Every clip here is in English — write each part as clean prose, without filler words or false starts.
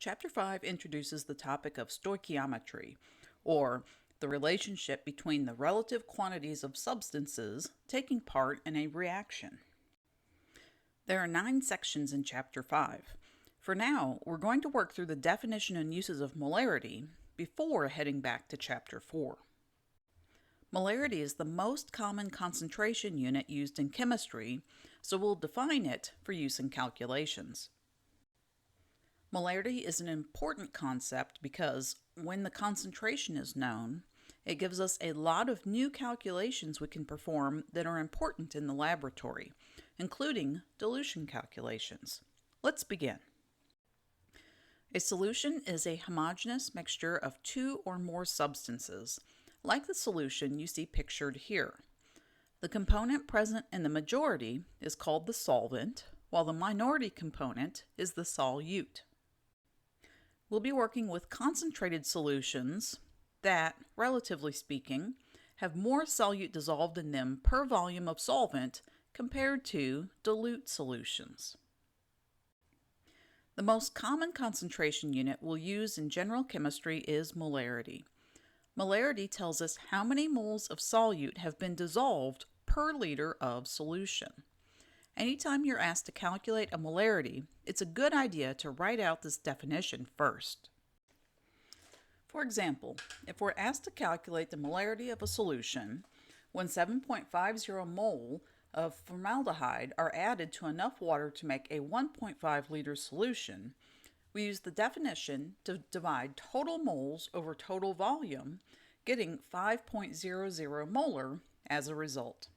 Chapter 5 introduces the topic of stoichiometry, or the relationship between the relative quantities of substances taking part in a reaction. There are 9 sections in Chapter 5. For now, we're going to work through the definition and uses of molarity before heading back to Chapter 4. Molarity is the most common concentration unit used in chemistry, so we'll define it for use in calculations. Molarity is an important concept because when the concentration is known, it gives us a lot of new calculations we can perform that are important in the laboratory, including dilution calculations. Let's begin. A solution is a homogeneous mixture of 2 or more substances, like the solution you see pictured here. The component present in the majority is called the solvent, while the minority component is the solute. We'll be working with concentrated solutions that, relatively speaking, have more solute dissolved in them per volume of solvent compared to dilute solutions. The most common concentration unit we'll use in general chemistry is molarity. Molarity tells us how many moles of solute have been dissolved per liter of solution. Anytime you're asked to calculate a molarity, it's a good idea to write out this definition first. For example, if we're asked to calculate the molarity of a solution when 7.50 mole of formaldehyde are added to enough water to make a 1.5 liter solution, we use the definition to divide total moles over total volume, getting 5.00 molar as a result.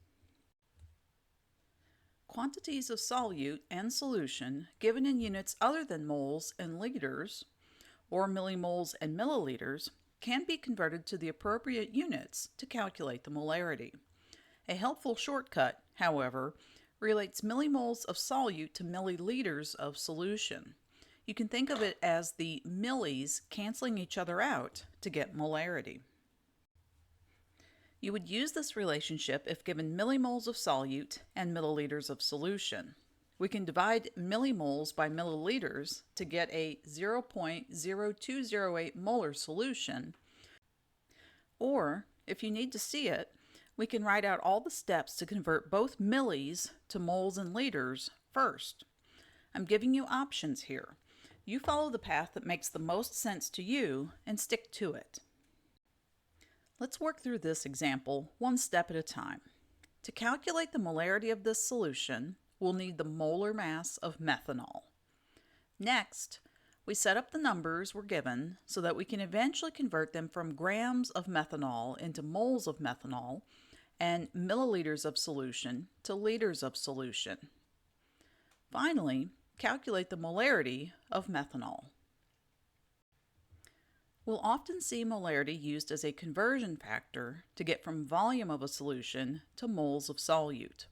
Quantities of solute and solution given in units other than moles and liters, or millimoles and milliliters, can be converted to the appropriate units to calculate the molarity. A helpful shortcut, however, relates millimoles of solute to milliliters of solution. You can think of it as the millis canceling each other out to get molarity. You would use this relationship if given millimoles of solute and milliliters of solution. We can divide millimoles by milliliters to get a 0.0208 molar solution, or if you need to see it, we can write out all the steps to convert both millis to moles and liters first. I'm giving you options here. You follow the path that makes the most sense to you and stick to it. Let's work through this example one step at a time. To calculate the molarity of this solution, we'll need the molar mass of methanol. Next, we set up the numbers we're given so that we can eventually convert them from grams of methanol into moles of methanol and milliliters of solution to liters of solution. Finally, calculate the molarity of methanol. We'll often see molarity used as a conversion factor to get from volume of a solution to moles of solute.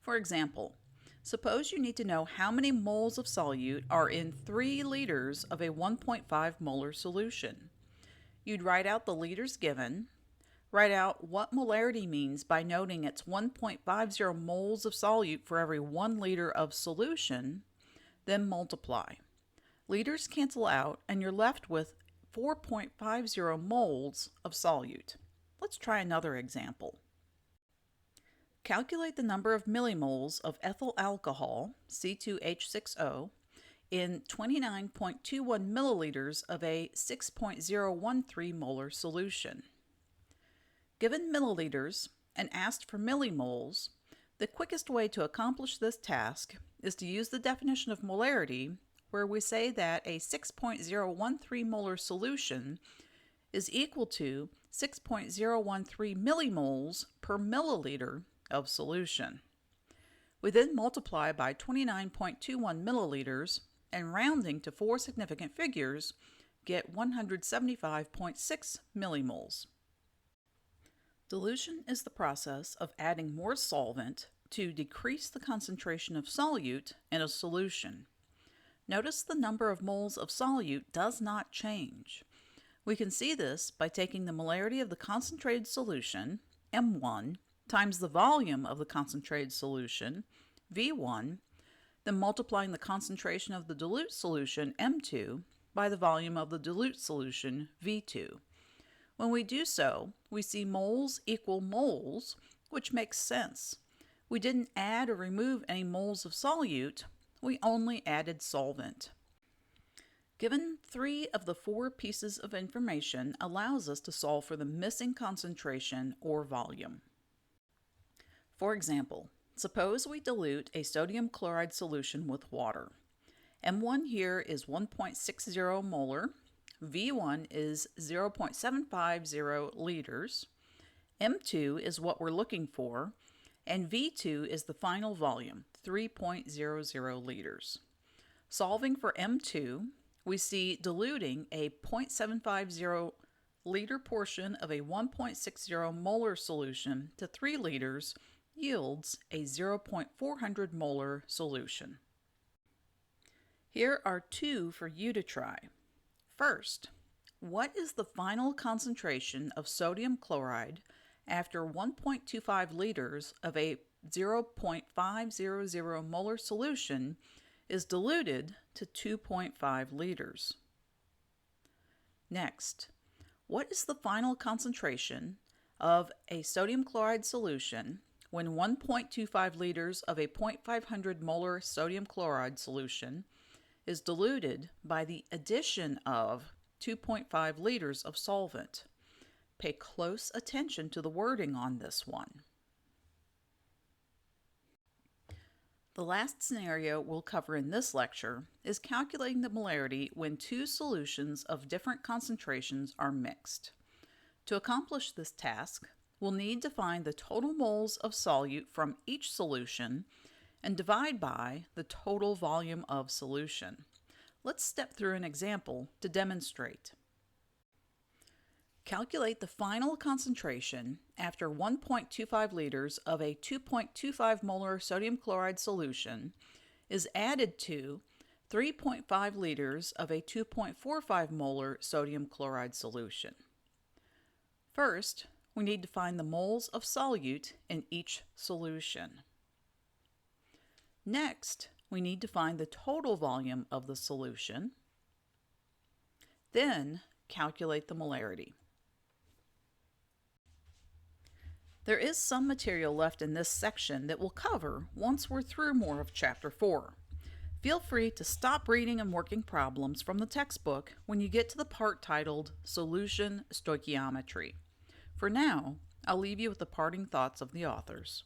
For example, suppose you need to know how many moles of solute are in 3 liters of a 1.5 molar solution. You'd write out the liters given, write out what molarity means by noting it's 1.50 moles of solute for every 1 liter of solution, then multiply. Liters cancel out and you're left with 4.50 moles of solute. Let's try another example. Calculate the number of millimoles of ethyl alcohol, C2H6O, in 29.21 milliliters of a 6.013 molar solution. Given milliliters and asked for millimoles, the quickest way to accomplish this task is to use the definition of molarity, where we say that a 6.013 molar solution is equal to 6.013 millimoles per milliliter of solution. We then multiply by 29.21 milliliters and rounding to 4 significant figures, get 175.6 millimoles. Dilution is the process of adding more solvent to decrease the concentration of solute in a solution. Notice the number of moles of solute does not change. We can see this by taking the molarity of the concentrated solution, M1, times the volume of the concentrated solution, V1, then multiplying the concentration of the dilute solution, M2, by the volume of the dilute solution, V2. When we do so, we see moles equal moles, which makes sense. We didn't add or remove any moles of solute, we only added solvent. Given 3 of the 4 pieces of information allows us to solve for the missing concentration or volume. For example, suppose we dilute a sodium chloride solution with water. M1 here is 1.60 molar, V1 is 0.750 liters, M2 is what we're looking for, and V2 is the final volume, 3.00 liters. Solving for M2, we see diluting a 0.750 liter portion of a 1.60 molar solution to 3 liters yields a 0.400 molar solution. Here are 2 for you to try. First, what is the final concentration of sodium chloride after 1.25 liters of a 0.500 molar solution is diluted to 2.5 liters? Next, what is the final concentration of a sodium chloride solution when 1.25 liters of a 0.500 molar sodium chloride solution is diluted by the addition of 2.5 liters of solvent? Pay close attention to the wording on this one. The last scenario we'll cover in this lecture is calculating the molarity when 2 solutions of different concentrations are mixed. To accomplish this task, we'll need to find the total moles of solute from each solution and divide by the total volume of solution. Let's step through an example to demonstrate. Calculate the final concentration after 1.25 liters of a 2.25 molar sodium chloride solution is added to 3.5 liters of a 2.45 molar sodium chloride solution. First, we need to find the moles of solute in each solution. Next, we need to find the total volume of the solution. Then, calculate the molarity. There is some material left in this section that we'll cover once we're through more of Chapter 4. Feel free to stop reading and working problems from the textbook when you get to the part titled Solution Stoichiometry. For now, I'll leave you with the parting thoughts of the authors.